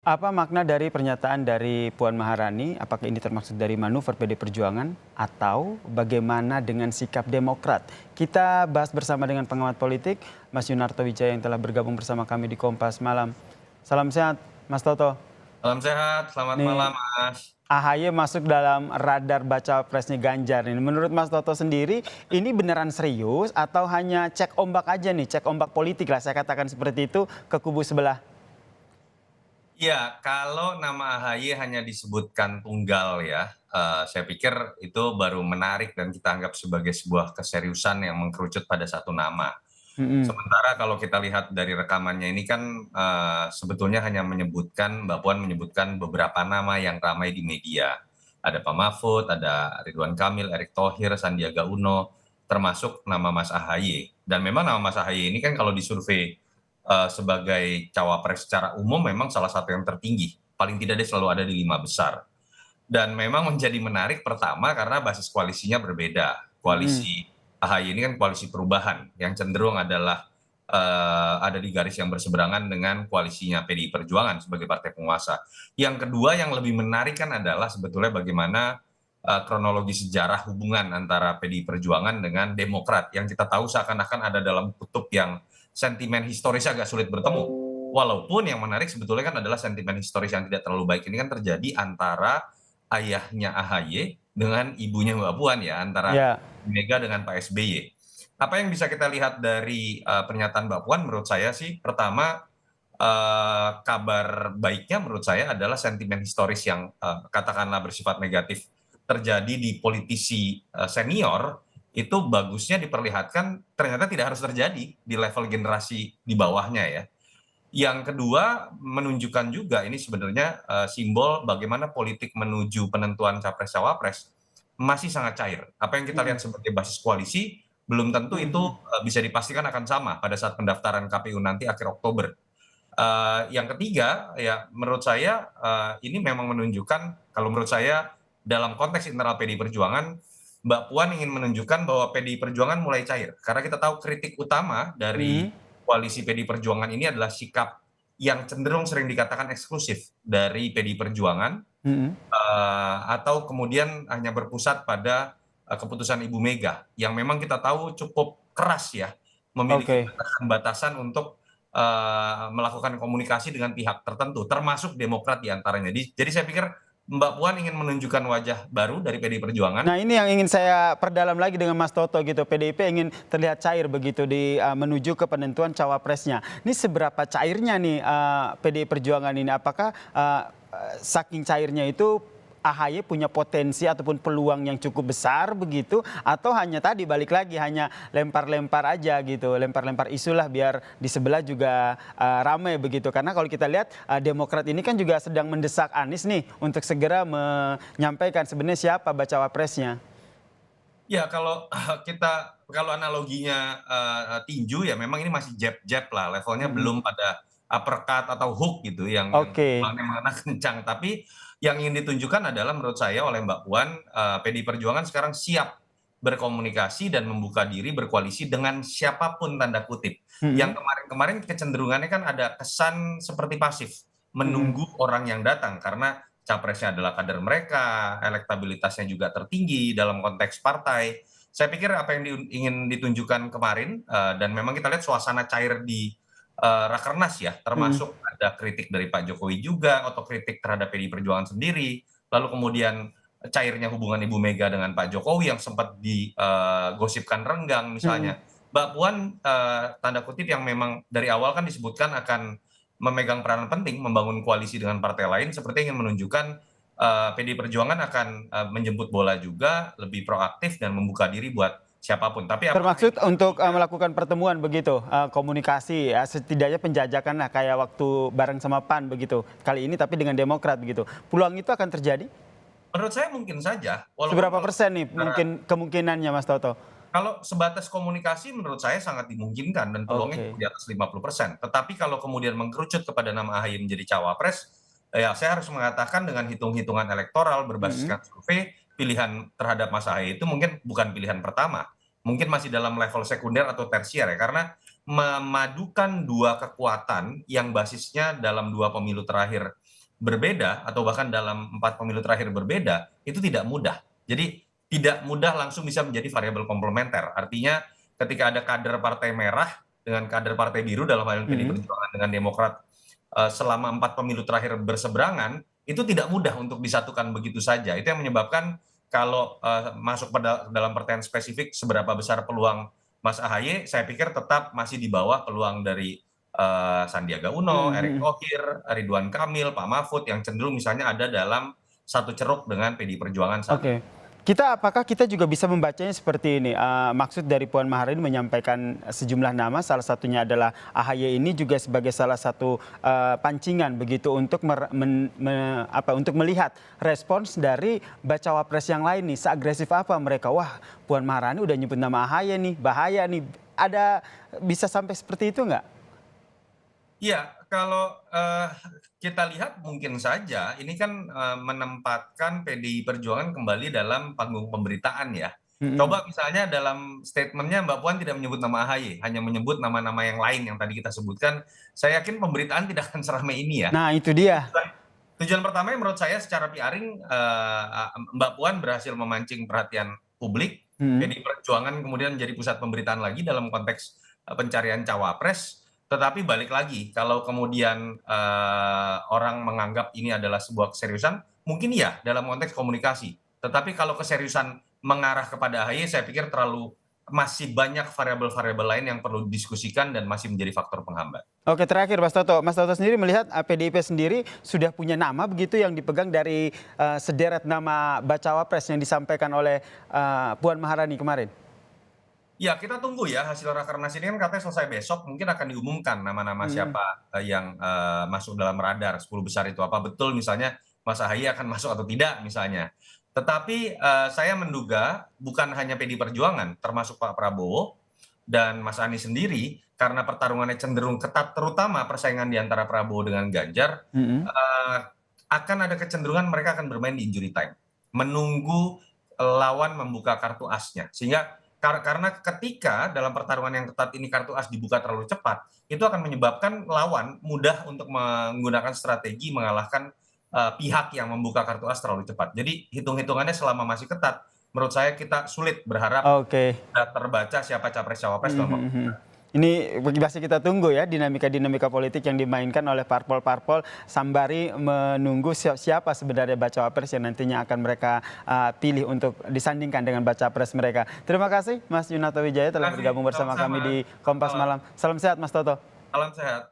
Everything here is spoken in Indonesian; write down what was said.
Apa makna dari pernyataan dari Puan Maharani? Apakah ini termaksud dari manuver PD Perjuangan atau bagaimana dengan sikap Demokrat? Kita bahas bersama dengan pengamat politik Mas Yunarto Wijaya yang telah bergabung bersama kami di Kompas Malam. Salam sehat, Mas Toto. Salam sehat, selamat malam Nih, Mas. AHY masuk dalam radar baca presnya Ganjar. Ini menurut Mas Toto sendiri, ini beneran serius atau hanya cek ombak aja nih, cek ombak politik lah saya katakan seperti itu ke kubu sebelah. Ya, kalau nama AHY hanya disebutkan tunggal ya, saya pikir itu baru menarik dan kita anggap sebagai sebuah keseriusan yang mengkerucut pada satu nama. Mm-mm. Sementara kalau kita lihat dari rekamannya ini kan sebetulnya hanya menyebutkan, Mbak Puan menyebutkan beberapa nama yang ramai di media. Ada Pak Mahfud, ada Ridwan Kamil, Erick Thohir, Sandiaga Uno, termasuk nama Mas AHY. Dan memang nama Mas AHY ini kan kalau disurvei sebagai cawapres secara umum memang salah satu yang tertinggi. Paling tidak dia selalu ada di 5 besar. Dan memang menjadi menarik pertama karena basis koalisinya berbeda. Mm-mm. Koalisi AHY ini kan koalisi perubahan yang cenderung adalah ada di garis yang berseberangan dengan koalisinya PDI Perjuangan sebagai partai penguasa. Yang kedua yang lebih menarik kan adalah sebetulnya bagaimana kronologi sejarah hubungan antara PDI Perjuangan dengan Demokrat yang kita tahu seakan-akan ada dalam kutub yang sentimen historis agak sulit bertemu. Walaupun yang menarik sebetulnya kan adalah sentimen historis yang tidak terlalu baik ini kan terjadi antara ayahnya AHY dengan ibunya Mbak Puan ya, antara Ya. Mega dengan Pak SBY. Apa yang bisa kita lihat dari pernyataan Mbak Puan menurut saya sih, pertama kabar baiknya menurut saya adalah sentimen historis yang katakanlah bersifat negatif terjadi di politisi senior itu bagusnya diperlihatkan ternyata tidak harus terjadi di level generasi di bawahnya ya. Yang kedua, menunjukkan juga ini sebenarnya simbol bagaimana politik menuju penentuan capres-cawapres masih sangat cair. Apa yang kita Mm-mm. lihat sebagai basis koalisi belum tentu itu Mm-mm. bisa dipastikan akan sama pada saat pendaftaran KPU nanti akhir Oktober. Yang ketiga, ya menurut saya ini memang menunjukkan, kalau menurut saya dalam konteks internal PDI Perjuangan, Mbak Puan ingin menunjukkan bahwa PDI Perjuangan mulai cair. Karena kita tahu kritik utama dari Mm-mm. koalisi PDI Perjuangan ini adalah sikap yang cenderung sering dikatakan eksklusif dari PDI Perjuangan, Mm-mm. atau kemudian hanya berpusat pada keputusan Ibu Mega, yang memang kita tahu cukup keras ya, memiliki Oke. batasan-batasan untuk melakukan komunikasi dengan pihak tertentu, termasuk Demokrat diantaranya. Jadi saya pikir Mbak Puan ingin menunjukkan wajah baru dari PDI Perjuangan. Nah, ini yang ingin saya perdalam lagi dengan Mas Toto gitu. PDIP ingin terlihat cair begitu di menuju ke penentuan cawapresnya. Ini seberapa cairnya nih PDI Perjuangan ini? Apakah saking cairnya itu AHY punya potensi ataupun peluang yang cukup besar begitu, atau hanya tadi balik lagi hanya lempar-lempar aja gitu, lempar-lempar isu lah biar di sebelah juga ramai begitu. Karena kalau kita lihat Demokrat ini kan juga sedang mendesak Anies nih untuk segera menyampaikan sebenarnya siapa bacawa presnya. Ya kalau analoginya tinju ya memang ini masih jab-jab lah, levelnya Mm-mm. belum pada uppercut atau hook gitu yang Oke. mana kencang. Tapi yang ingin ditunjukkan adalah menurut saya oleh Mbak Puan, PDI Perjuangan sekarang siap berkomunikasi dan membuka diri berkoalisi dengan siapapun tanda kutip. Mm-mm. Yang kemarin-kemarin kecenderungannya kan ada kesan seperti pasif, Mm-mm. menunggu orang yang datang karena capresnya adalah kader mereka, elektabilitasnya juga tertinggi dalam konteks partai. Saya pikir apa yang ingin ditunjukkan kemarin, dan memang kita lihat suasana cair di Rakernas ya, Mm-mm. termasuk ada kritik dari Pak Jokowi juga, otokritik terhadap PDI Perjuangan sendiri, lalu kemudian cairnya hubungan Ibu Mega dengan Pak Jokowi yang sempat digosipkan renggang Mm-mm. misalnya. Mbak Puan tanda kutip yang memang dari awal kan disebutkan akan memegang peranan penting membangun koalisi dengan partai lain, seperti ingin menunjukkan PDI Perjuangan akan menjemput bola juga, lebih proaktif dan membuka diri buat siapapun. Tapi apakah ini Termaksud untuk melakukan pertemuan begitu, komunikasi ya setidaknya penjajakan lah kayak waktu bareng sama PAN begitu. Kali ini tapi dengan Demokrat begitu. Peluang itu akan terjadi? menurut saya mungkin saja, walaupun Seberapa kalau persen nih bicara mungkin kemungkinannya Mas Toto? kalau sebatas komunikasi menurut saya sangat dimungkinkan dan peluangnya Oke. di atas 50%. Tetapi kalau kemudian mengkerucut kepada nama AHY menjadi cawapres, ya saya harus mengatakan dengan hitung-hitungan elektoral Mm-mm. berbasiskan survei, pilihan terhadap Mas AHY itu mungkin bukan pilihan pertama. Mungkin masih dalam level sekunder atau tersier ya, karena memadukan dua kekuatan yang basisnya dalam dua pemilu terakhir berbeda atau bahkan dalam 4 pemilu terakhir berbeda, itu tidak mudah. Jadi tidak mudah langsung bisa menjadi variabel komplementer. Artinya ketika ada kader partai merah dengan kader partai biru dalam hal ini PDI Perjuangan dengan Demokrat selama 4 pemilu terakhir berseberangan, itu tidak mudah untuk disatukan begitu saja. Itu yang menyebabkan kalau masuk pada dalam pertanyaan spesifik seberapa besar peluang Mas AHY, saya pikir tetap masih di bawah peluang dari Sandiaga Uno, Erick Thohir, Ridwan Kamil, Pak Mahfud yang cenderung misalnya ada dalam satu ceruk dengan PDI Perjuangan saat ini. Oke. Apakah kita juga bisa membacanya seperti ini? Maksud dari Puan Maharani menyampaikan sejumlah nama, salah satunya adalah AHY ini juga sebagai salah satu pancingan begitu untuk untuk melihat respons dari bacawa pres yang lain nih. Seagresif apa mereka? Wah, Puan Maharani udah nyebut nama AHY nih, bahaya nih. Ada bisa sampai seperti itu nggak? Iya, kalau kita lihat mungkin saja ini kan menempatkan PDI Perjuangan kembali dalam panggung pemberitaan ya. Coba misalnya dalam statementnya Mbak Puan tidak menyebut nama AHY, hanya menyebut nama-nama yang lain yang tadi kita sebutkan. Saya yakin pemberitaan tidak akan seramai ini ya. Nah, itu dia. Tujuan pertama menurut saya secara PRing Mbak Puan berhasil memancing perhatian publik. PDI Perjuangan kemudian menjadi pusat pemberitaan lagi dalam konteks pencarian cawapres. Tetapi balik lagi, kalau kemudian orang menganggap ini adalah sebuah keseriusan, mungkin iya dalam konteks komunikasi. Tetapi kalau keseriusan mengarah kepada AHY, saya pikir masih banyak variabel-variabel lain yang perlu didiskusikan dan masih menjadi faktor penghambat. Oke, terakhir Mas Toto. Mas Toto sendiri melihat PDIP sendiri sudah punya nama begitu yang dipegang dari sederet nama bacawa pres yang disampaikan oleh Puan Maharani kemarin. Ya, kita tunggu ya hasil rakernas ini kan katanya selesai besok, mungkin akan diumumkan nama-nama siapa yang masuk dalam radar 10 besar itu. Apa betul misalnya Mas AHY akan masuk atau tidak misalnya. Tetapi saya menduga bukan hanya PDI Perjuangan, termasuk Pak Prabowo dan Mas Anies sendiri, karena pertarungannya cenderung ketat, terutama persaingan di antara Prabowo dengan Ganjar, akan ada kecenderungan mereka akan bermain di injury time. Menunggu lawan membuka kartu asnya. Sehingga karena ketika dalam pertarungan yang ketat ini kartu as dibuka terlalu cepat, itu akan menyebabkan lawan mudah untuk menggunakan strategi mengalahkan pihak yang membuka kartu as terlalu cepat. Jadi hitung-hitungannya selama masih ketat, menurut saya kita sulit berharap terbaca siapa capres-cawapres dalam waktu. Ini masih kita tunggu ya dinamika-dinamika politik yang dimainkan oleh parpol-parpol sambari menunggu siapa sebenarnya bacawa pres yang nantinya akan mereka pilih untuk disandingkan dengan bacawa pres mereka. Terima kasih Mas Yunarto Wijaya telah bergabung bersama kami di Kompas Malam. Salam sehat Mas Toto. Salam sehat.